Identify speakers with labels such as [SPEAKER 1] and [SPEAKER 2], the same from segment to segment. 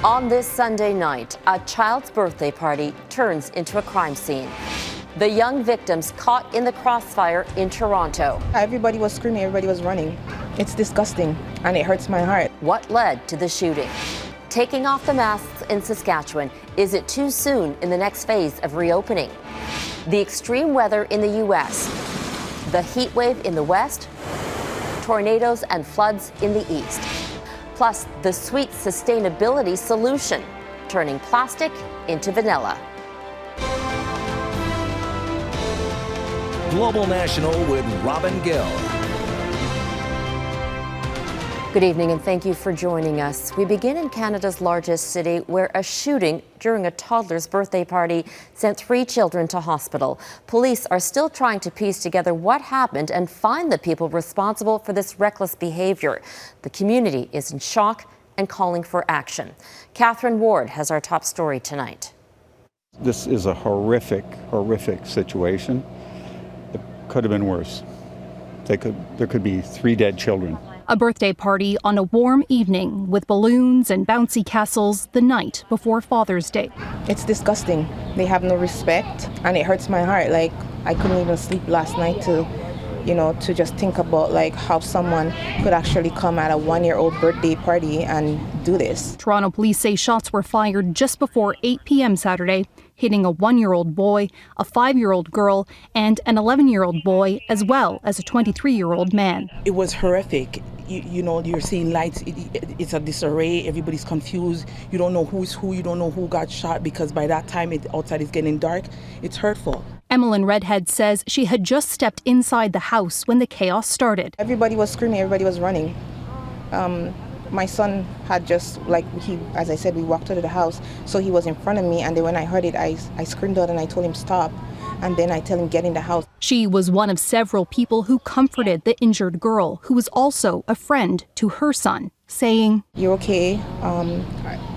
[SPEAKER 1] On this Sunday night, a child's birthday party turns into a crime scene. The young victims caught in the crossfire in Toronto.
[SPEAKER 2] Everybody was screaming, everybody was running. It's disgusting, and it hurts my heart.
[SPEAKER 1] What led to the shooting? Taking off the masks in Saskatchewan, is it too soon in the next phase of reopening? The extreme weather in the U.S., the heat wave in the west, tornadoes and floods in the east. Plus, the sweet sustainability solution, turning plastic into vanilla.
[SPEAKER 3] Global National with Robin Gill.
[SPEAKER 1] Good evening and thank you for joining us. We begin in Canada's largest city where a shooting during a toddler's birthday party sent 3 children to hospital. Police are still trying to piece together what happened and find the people responsible for this reckless behavior. The community is in shock and calling for action. Katherine Ward has our top story tonight.
[SPEAKER 4] This is a horrific situation. It could have been worse. There could be 3 dead children.
[SPEAKER 5] A birthday party on a warm evening with balloons and bouncy castles the night before Father's Day.
[SPEAKER 2] It's disgusting. They have no respect, and it hurts my heart. Like, I couldn't even sleep last night to just think about like how someone could actually come at a 1-year-old birthday party and do this.
[SPEAKER 5] Toronto police say shots were fired just before 8 p.m. Saturday, hitting a 1-year-old boy, a 5-year-old girl, and an 11-year-old boy, as well as a 23-year-old man.
[SPEAKER 6] It was horrific. You're seeing lights, it's a disarray, everybody's confused, you don't know who's who, you don't know who got shot, because by that time outside is getting dark. It's hurtful.
[SPEAKER 5] Emmeline Redhead says she had just stepped inside the house when the chaos started.
[SPEAKER 2] Everybody was screaming, everybody was running. My son had just, as I said, we walked out of the house, so he was in front of me, and then when I heard it, I screamed out and I told him stop, and then I tell him get in the house.
[SPEAKER 5] She was one of several people who comforted the injured girl, who was also a friend to her son, saying,
[SPEAKER 2] "You're okay,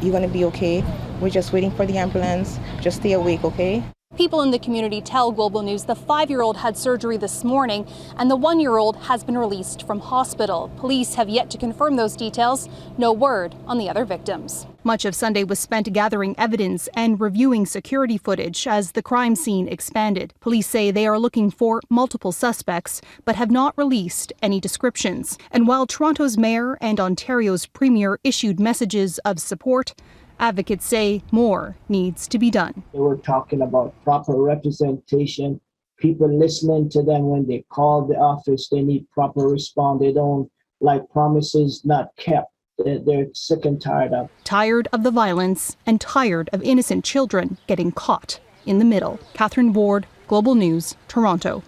[SPEAKER 2] you're gonna be okay, we're just waiting for the ambulance, just stay awake, okay?"
[SPEAKER 5] People in the community tell Global News the 5-year-old had surgery this morning and the 1-year-old has been released from hospital. Police have yet to confirm those details. No word on the other victims. Much of Sunday was spent gathering evidence and reviewing security footage as the crime scene expanded. Police say they are looking for multiple suspects, but have not released any descriptions. And while Toronto's mayor and Ontario's premier issued messages of support, advocates say more needs to be done.
[SPEAKER 7] They were talking about proper representation, people listening to them when they call the office. They need proper response. They don't like promises not kept. They're sick and tired of.
[SPEAKER 5] Tired of the violence and tired of innocent children getting caught in the middle. Katherine Ward, Global News, Toronto.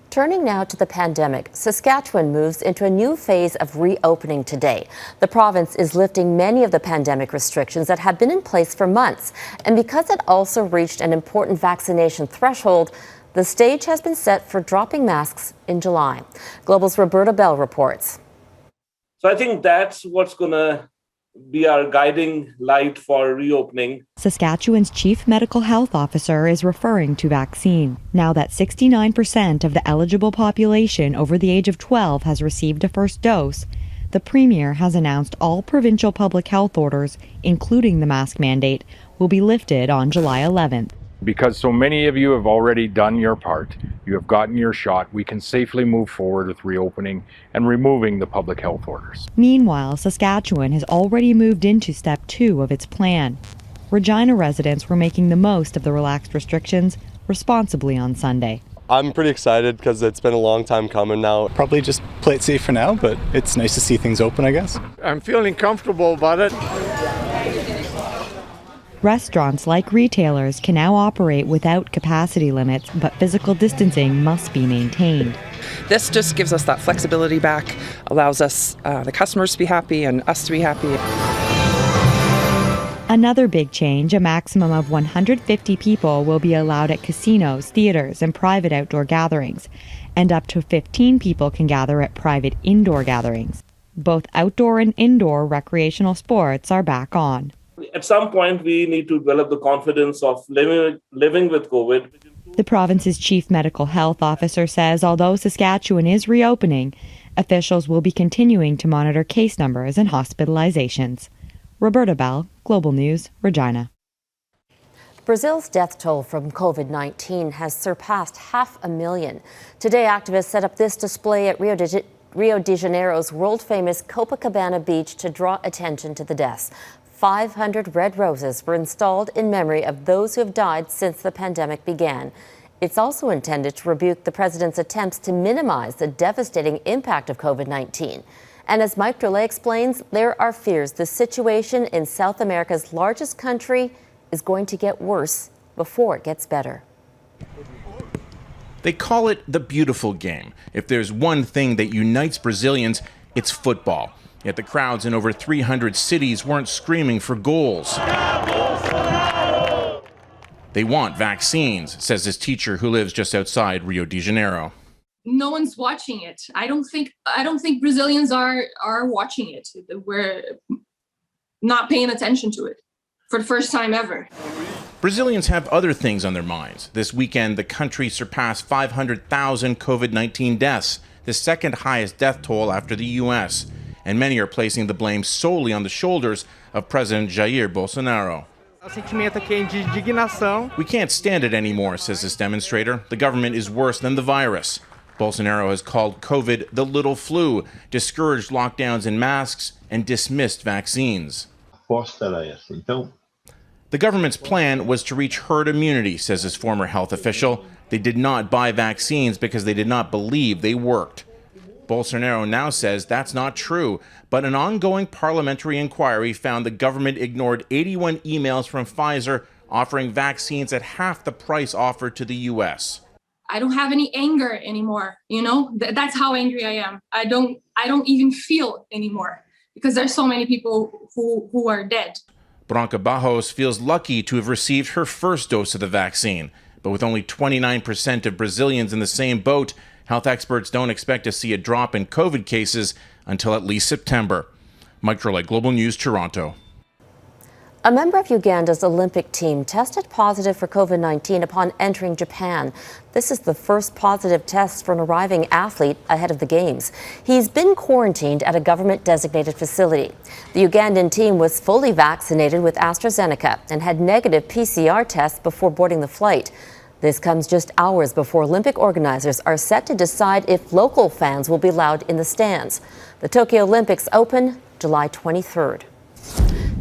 [SPEAKER 1] Turning now to the pandemic, Saskatchewan moves into a new phase of reopening today. The province is lifting many of the pandemic restrictions that have been in place for months. And because it also reached an important vaccination threshold, the stage has been set for dropping masks in July. Global's Roberta Bell reports.
[SPEAKER 8] So I think that's what's going to be our guiding light for reopening.
[SPEAKER 9] Saskatchewan's chief medical health officer is referring to vaccine. Now that 69% of the eligible population over the age of 12 has received a first dose, the Premier has announced all provincial public health orders, including the mask mandate, will be lifted on July 11th.
[SPEAKER 10] Because so many of you have already done your part, you have gotten your shot, we can safely move forward with reopening and removing the public health orders.
[SPEAKER 9] Meanwhile, Saskatchewan has already moved into step 2 of its plan. Regina residents were making the most of the relaxed restrictions responsibly on Sunday.
[SPEAKER 11] I'm pretty excited because it's been a long time coming now.
[SPEAKER 12] Probably just play it safe for now, but it's nice to see things open, I guess.
[SPEAKER 13] I'm feeling comfortable about it.
[SPEAKER 9] Restaurants, like retailers, can now operate without capacity limits, but physical distancing must be maintained.
[SPEAKER 14] This just gives us that flexibility back, allows us, the customers to be happy and us to be happy.
[SPEAKER 9] Another big change, a maximum of 150 people will be allowed at casinos, theaters, and private outdoor gatherings, and up to 15 people can gather at private indoor gatherings. Both outdoor and indoor recreational sports are back on.
[SPEAKER 8] At some point, we need to develop the confidence of living with COVID.
[SPEAKER 9] The province's chief medical health officer says although Saskatchewan is reopening, officials will be continuing to monitor case numbers and hospitalizations. Roberta Bell, Global News, Regina.
[SPEAKER 1] Brazil's death toll from COVID-19 has surpassed 500,000. Today, activists set up this display at Rio de Janeiro's world-famous Copacabana beach to draw attention to the deaths. 500 red roses were installed in memory of those who have died since the pandemic began. It's also intended to rebuke the president's attempts to minimize the devastating impact of COVID-19. And as Mike Drolet explains, there are fears the situation in South America's largest country is going to get worse before it gets better.
[SPEAKER 15] They call it the beautiful game. If there's one thing that unites Brazilians, it's football. Yet the crowds in over 300 cities weren't screaming for goals. They want vaccines, says this teacher who lives just outside Rio de Janeiro.
[SPEAKER 16] No one's watching it. I don't think Brazilians are watching it. We're not paying attention to it for the first time ever.
[SPEAKER 15] Brazilians have other things on their minds. This weekend, the country surpassed 500,000 COVID-19 deaths, the second highest death toll after the U.S., and many are placing the blame solely on the shoulders of President Jair Bolsonaro. We can't stand it anymore, says this demonstrator. The government is worse than the virus. Bolsonaro has called COVID the little flu, discouraged lockdowns and masks, and dismissed vaccines. The government's plan was to reach herd immunity, says this former health official. They did not buy vaccines because they did not believe they worked. Bolsonaro now says that's not true, but an ongoing parliamentary inquiry found the government ignored 81 emails from Pfizer offering vaccines at half the price offered to the U.S.
[SPEAKER 16] I don't have any anger anymore, That's how angry I am. I don't even feel anymore because there's so many people who are dead.
[SPEAKER 15] Branca Barros feels lucky to have received her first dose of the vaccine, but with only 29% of Brazilians in the same boat, health experts don't expect to see a drop in COVID cases until at least September. Mike Drolet, Global News, Toronto.
[SPEAKER 1] A member of Uganda's Olympic team tested positive for COVID-19 upon entering Japan. This is the first positive test for an arriving athlete ahead of the Games. He's been quarantined at a government-designated facility. The Ugandan team was fully vaccinated with AstraZeneca and had negative PCR tests before boarding the flight. This comes just hours before Olympic organizers are set to decide if local fans will be allowed in the stands. The Tokyo Olympics open July 23rd.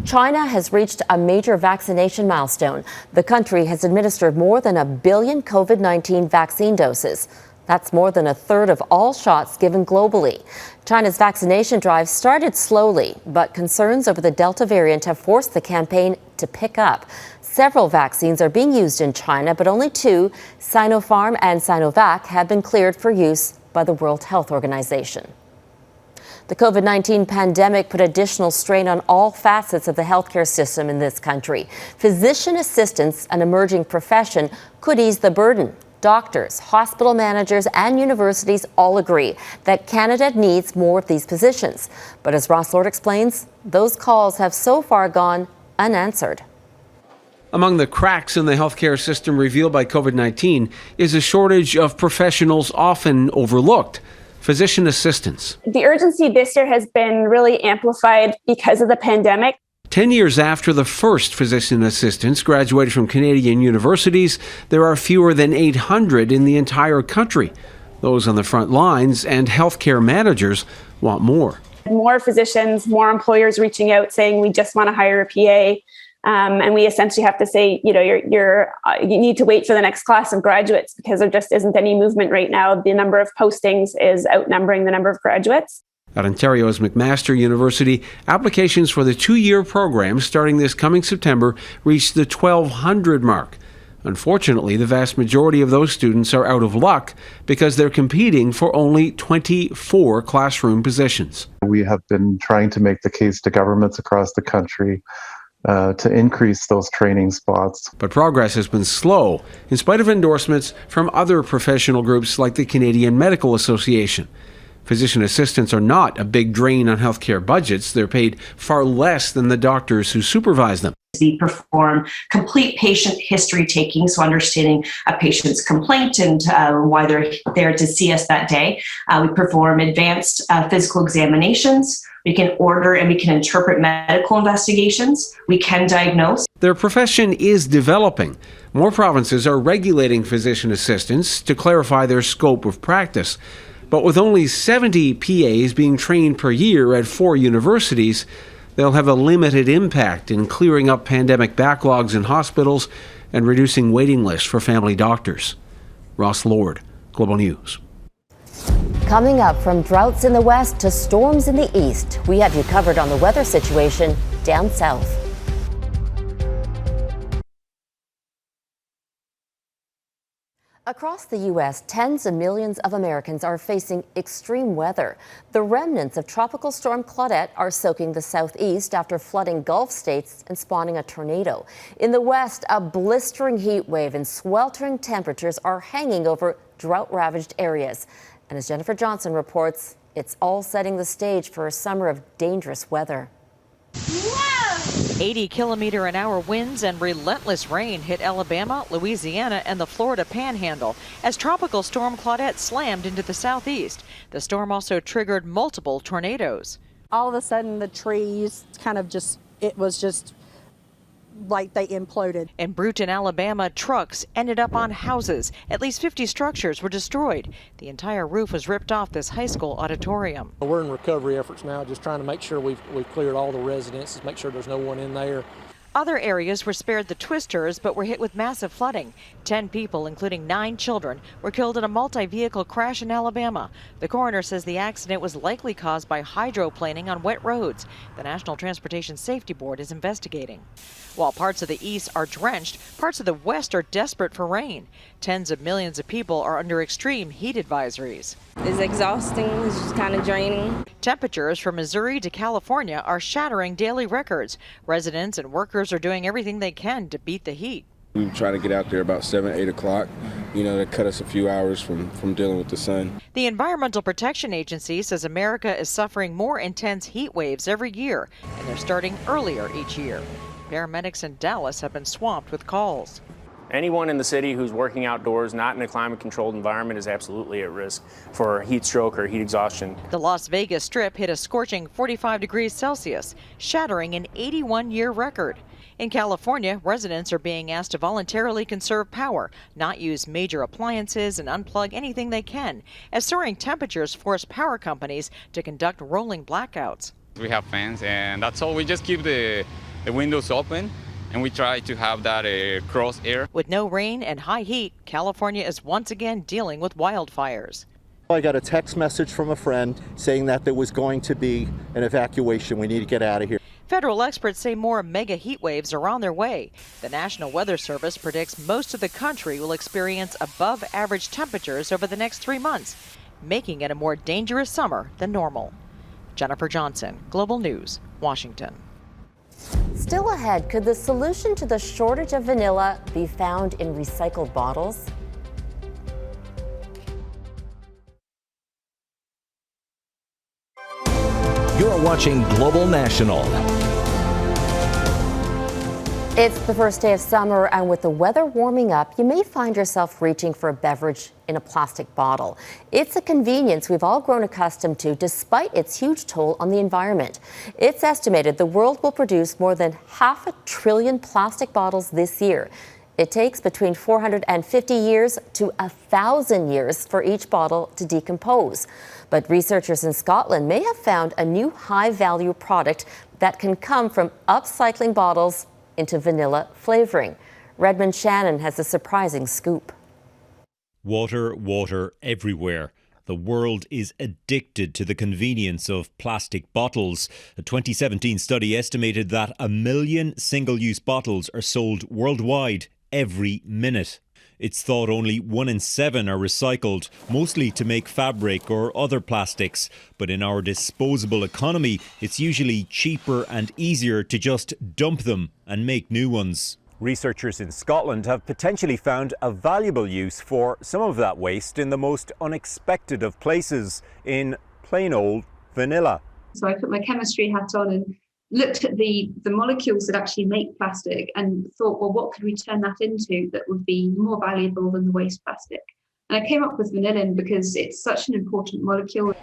[SPEAKER 1] China has reached a major vaccination milestone. The country has administered more than 1 billion COVID-19 vaccine doses. That's more than a third of all shots given globally. China's vaccination drive started slowly, but concerns over the Delta variant have forced the campaign to pick up. Several vaccines are being used in China, but only 2, Sinopharm and Sinovac, have been cleared for use by the World Health Organization. The COVID-19 pandemic put additional strain on all facets of the healthcare system in this country. Physician assistants, an emerging profession, could ease the burden. Doctors, hospital managers, and universities all agree that Canada needs more of these positions. But as Ross Lord explains, those calls have so far gone unanswered.
[SPEAKER 17] Among the cracks in the healthcare system revealed by COVID-19 is a shortage of professionals often overlooked. Physician assistants.
[SPEAKER 18] The urgency this year has been really amplified because of the pandemic.
[SPEAKER 17] 10 years after the first physician assistants graduated from Canadian universities, there are fewer than 800 in the entire country. Those on the front lines and healthcare managers want more.
[SPEAKER 18] More physicians, more employers reaching out saying we just want to hire a PA. And we essentially have to say, you need to wait for the next class of graduates because there just isn't any movement right now. The number of postings is outnumbering the number of graduates.
[SPEAKER 17] At Ontario's McMaster University, applications for the 2-year program starting this coming September reached the 1,200 mark. Unfortunately, the vast majority of those students are out of luck because they're competing for only 24 classroom positions.
[SPEAKER 19] We have been trying to make the case to governments across the country to increase those training spots.
[SPEAKER 17] But progress has been slow, in spite of endorsements from other professional groups like the Canadian Medical Association. Physician assistants are not a big drain on healthcare budgets. They're paid far less than the doctors who supervise them.
[SPEAKER 20] we perform complete patient history taking, so understanding a patient's complaint and why they're there to see us that day. We perform advanced physical examinations. We can order and we can interpret medical investigations. We can diagnose.
[SPEAKER 17] Their profession is developing. More provinces are regulating physician assistants to clarify their scope of practice. But with only 70 PAs being trained per year at 4 universities, they'll have a limited impact in clearing up pandemic backlogs in hospitals and reducing waiting lists for family doctors. Ross Lord, Global News.
[SPEAKER 1] Coming up, from droughts in the west to storms in the east, we have you covered on the weather situation down south. Across the U.S., tens of millions of Americans are facing extreme weather. The remnants of Tropical Storm Claudette are soaking the southeast after flooding Gulf states and spawning a tornado. In the west, a blistering heat wave and sweltering temperatures are hanging over drought-ravaged areas. And as Jennifer Johnson reports, it's all setting the stage for a summer of dangerous weather.
[SPEAKER 21] 80-kilometer-an-hour winds and relentless rain hit Alabama, Louisiana, and the Florida Panhandle as Tropical Storm Claudette slammed into the southeast. The storm also triggered multiple tornadoes.
[SPEAKER 22] All of a sudden, the trees it was just like they imploded.
[SPEAKER 21] In Brewton, Alabama, trucks ended up on houses. At least 50 structures were destroyed. The entire roof was ripped off this high school auditorium.
[SPEAKER 23] We're in recovery efforts now, just trying to make sure we've cleared all the residences, make sure there's no one in there.
[SPEAKER 21] Other areas were spared the twisters, but were hit with massive flooding. 10 people, including 9 children, were killed in a multi-vehicle crash in Alabama. The coroner says the accident was likely caused by hydroplaning on wet roads. The National Transportation Safety Board is investigating. While parts of the east are drenched, parts of the west are desperate for rain. Tens of millions of people are under extreme heat advisories.
[SPEAKER 24] It's exhausting, it's just kind of draining.
[SPEAKER 21] Temperatures from Missouri to California are shattering daily records. Residents and workers are doing everything they can to beat the heat.
[SPEAKER 25] We try to get out there about 7, 8 o'clock, to cut us a few hours from dealing with the sun.
[SPEAKER 21] The Environmental Protection Agency says America is suffering more intense heat waves every year, and they're starting earlier each year. Paramedics in Dallas have been swamped with calls.
[SPEAKER 26] Anyone in the city who's working outdoors, not in a climate-controlled environment, is absolutely at risk for heat stroke or heat exhaustion.
[SPEAKER 21] The Las Vegas Strip hit a scorching 45 degrees Celsius, shattering an 81-year record. In California, residents are being asked to voluntarily conserve power, not use major appliances, and unplug anything they can, as soaring temperatures force power companies to conduct rolling blackouts.
[SPEAKER 27] We have fans, and that's all. We just keep the windows open, and we try to have that cross air.
[SPEAKER 21] With no rain and high heat, California is once again dealing with wildfires.
[SPEAKER 28] I got a text message from a friend saying that there was going to be an evacuation. We need to get out of here.
[SPEAKER 21] Federal experts say more mega heat waves are on their way. The National Weather Service predicts most of the country will experience above average temperatures over the next 3 months, making it a more dangerous summer than normal. Jennifer Johnson, Global News, Washington.
[SPEAKER 1] Still ahead, could the solution to the shortage of vanilla be found in recycled bottles?
[SPEAKER 3] You're watching Global National.
[SPEAKER 1] It's the first day of summer, and with the weather warming up, you may find yourself reaching for a beverage in a plastic bottle. It's a convenience we've all grown accustomed to, despite its huge toll on the environment. It's estimated the world will produce more than 500 billion plastic bottles this year. It takes between 450 years to 1,000 years for each bottle to decompose. But researchers in Scotland may have found a new high-value product that can come from upcycling bottles into vanilla flavoring. Redmond Shannon has a surprising scoop.
[SPEAKER 29] Water, water everywhere. The world is addicted to the convenience of plastic bottles. A 2017 study estimated that 1 million single-use bottles are sold worldwide every minute. It's thought only 1 in 7 are recycled, mostly to make fabric or other plastics. But in our disposable economy, it's usually cheaper and easier to just dump them and make new ones.
[SPEAKER 30] Researchers in Scotland have potentially found a valuable use for some of that waste in the most unexpected of places, in plain old vanilla.
[SPEAKER 31] So I put my chemistry hat on and,
[SPEAKER 2] looked at the molecules that actually make plastic and thought, well, what could we turn that into that would be more valuable than the waste plastic? And I came up with vanillin because it's such an important molecule.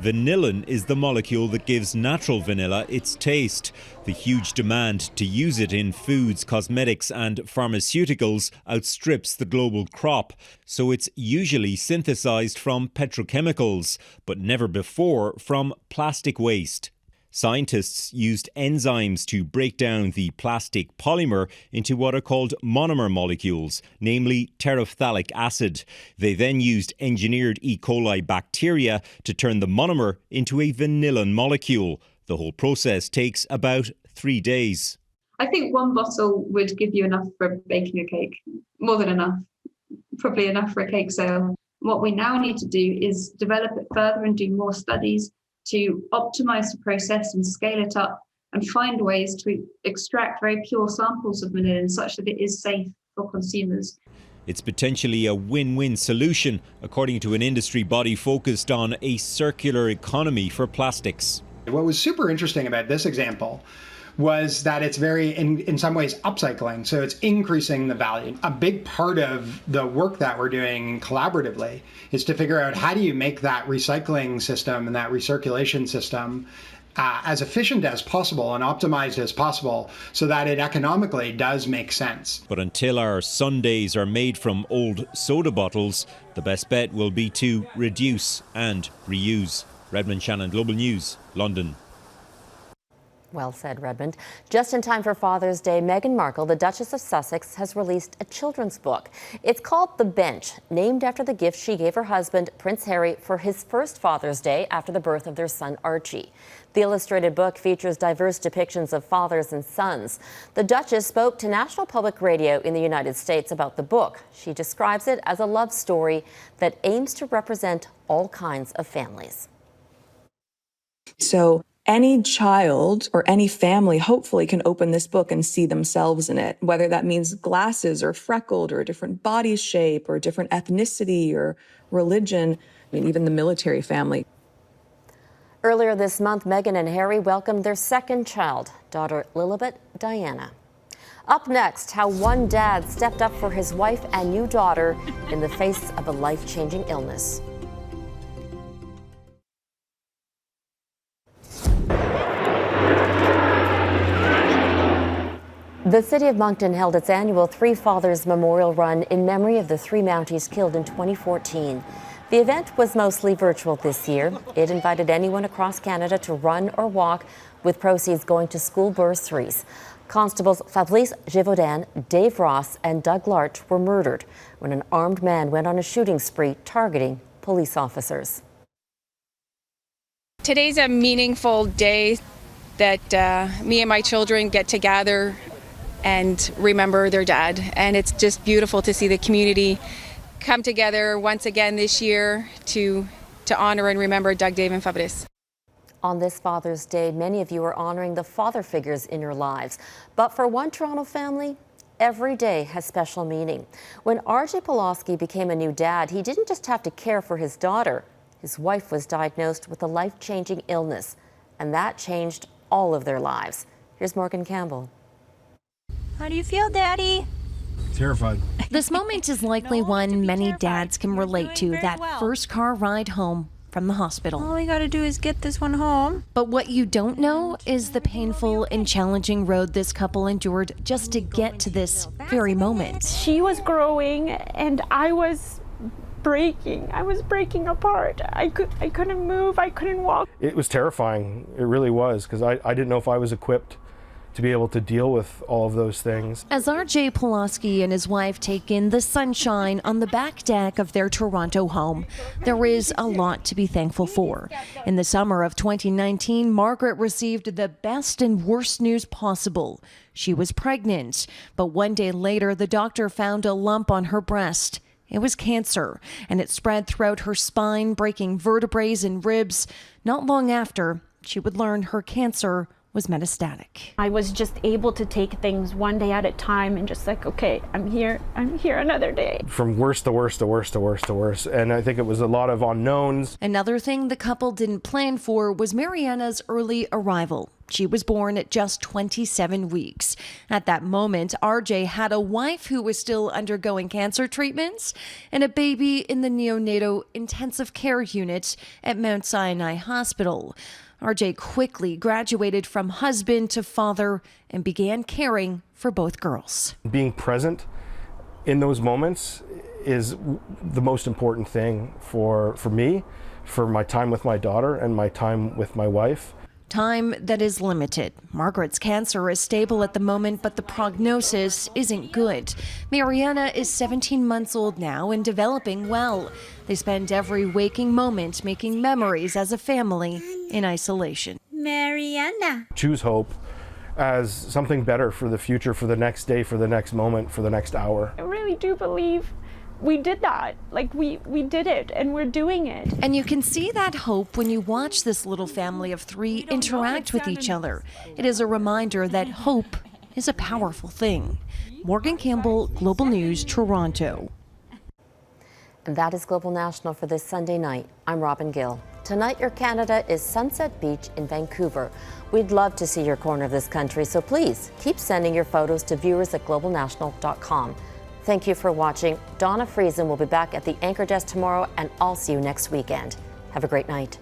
[SPEAKER 29] Vanillin is the molecule that gives natural vanilla its taste. The huge demand to use it in foods, cosmetics and pharmaceuticals outstrips the global crop. So it's usually synthesized from petrochemicals, but never before from plastic waste. Scientists used enzymes to break down the plastic polymer into what are called monomer molecules, namely terephthalic acid. They then used engineered E. coli bacteria to turn the monomer into a vanillin molecule. The whole process takes about 3 days.
[SPEAKER 2] I think one bottle would give you enough for baking a cake, more than enough, probably enough for a cake sale. What we now need to do is develop it further and do more studies to optimize the process and scale it up and find ways to extract very pure samples of vanillin such that it is safe for consumers.
[SPEAKER 29] It's potentially a win-win solution, according to an industry body focused on a circular economy for plastics.
[SPEAKER 4] What was super interesting about this example was that it's very, in some ways, upcycling. So it's increasing the value. A big part of the work that we're doing collaboratively is to figure out how do you make that recycling system and that recirculation system as efficient as possible and optimized as possible so that it economically does make sense.
[SPEAKER 29] But until our sundaes are made from old soda bottles, the best bet will be to reduce and reuse. Redmond Shannon, Global News, London.
[SPEAKER 1] Well said, Redmond. Just in time for Father's Day, Meghan Markle, the Duchess of Sussex, has released a children's book. It's called The Bench, named after the gift she gave her husband, Prince Harry, for his first Father's Day after the birth of their son, Archie. The illustrated book features diverse depictions of fathers and sons. The Duchess spoke to National Public Radio in the United States about the book. She describes it as a love story that aims to represent all kinds of families.
[SPEAKER 5] So any child or any family hopefully can open this book and see themselves in it, whether that means glasses or freckled or a different body shape or a different ethnicity or religion, I mean, even the military family.
[SPEAKER 1] Earlier this month, Meghan and Harry welcomed their second child, daughter Lilibet Diana. Up next, how one dad stepped up for his wife and new daughter in the face of a life-changing illness. The city of Moncton held its annual Three Fathers Memorial Run in memory of the three Mounties killed in 2014. The event was mostly virtual this year. It invited anyone across Canada to run or walk, with proceeds going to school bursaries. Constables Fabrice Gévaudan, Dave Ross and Doug Larch were murdered when an armed man went on a shooting spree targeting police officers.
[SPEAKER 24] Today's a meaningful day that me and my children get to gather and remember their dad. And it's just beautiful to see the community come together once again this year to honor and remember Doug, Dave and Fabrice.
[SPEAKER 1] On this Father's Day, many of you are honoring the father figures in your lives. But for one Toronto family, every day has special meaning. When R.J. Pulaski became a new dad, he didn't just have to care for his daughter. His wife was diagnosed with a life-changing illness, and that changed all of their lives. Here's Morgan Campbell.
[SPEAKER 6] How do you feel, Daddy?
[SPEAKER 7] Terrified.
[SPEAKER 6] This moment is likely one many dads can relate to, that first car ride home from the hospital. All we gotta do is get this one home. But what you don't know is the painful and challenging road this couple endured just to get to this very moment.
[SPEAKER 10] She was growing and I was breaking. I was breaking apart. I couldn't move. I couldn't walk.
[SPEAKER 7] It was terrifying. It really was, because I didn't know if I was equipped to be able to deal with all of those things.
[SPEAKER 6] As R.J. Pulaski and his wife take in the sunshine on the back deck of their Toronto home, there is a lot to be thankful for. In the summer of 2019, Margaret received the best and worst news possible. She was pregnant, but one day later, the doctor found a lump on her breast. It was cancer, and it spread throughout her spine, breaking vertebrae and ribs. Not long after, she would learn her cancer was metastatic.
[SPEAKER 10] I was just able to take things one day at a time and just like, okay, I'm here another day.
[SPEAKER 7] From worst to worst to worst to worst to worst. And I think it was a lot of unknowns.
[SPEAKER 6] Another thing the couple didn't plan for was Mariana's early arrival. She was born at just 27 weeks. At that moment, RJ had a wife who was still undergoing cancer treatments and a baby in the neonatal intensive care unit at Mount Sinai Hospital. RJ quickly graduated from husband to father and began caring for both girls.
[SPEAKER 7] Being present in those moments is the most important thing for me, for my time with my daughter and my time with my wife.
[SPEAKER 6] Time that is limited. Margaret's cancer is stable at the moment, but the prognosis isn't good. Mariana is 17 months old now and developing well. They spend every waking moment making memories as a family in isolation.
[SPEAKER 8] Mariana.
[SPEAKER 7] Choose hope as something better for the future, for the next day, for the next moment, for the next hour.
[SPEAKER 10] I really do believe we did that. Like we did it and we're doing it.
[SPEAKER 6] And you can see that hope when you watch this little family of 3 interact with each other. It is a reminder that hope is a powerful thing. Morgan Campbell, Global News, Toronto.
[SPEAKER 1] And that is Global National for this Sunday night. I'm Robin Gill. Tonight, your Canada is Sunset Beach in Vancouver. We'd love to see your corner of this country, so please keep sending your photos to viewers@globalnational.com. Thank you for watching. Donna Friesen will be back at the Anchor Desk tomorrow, and I'll see you next weekend. Have a great night.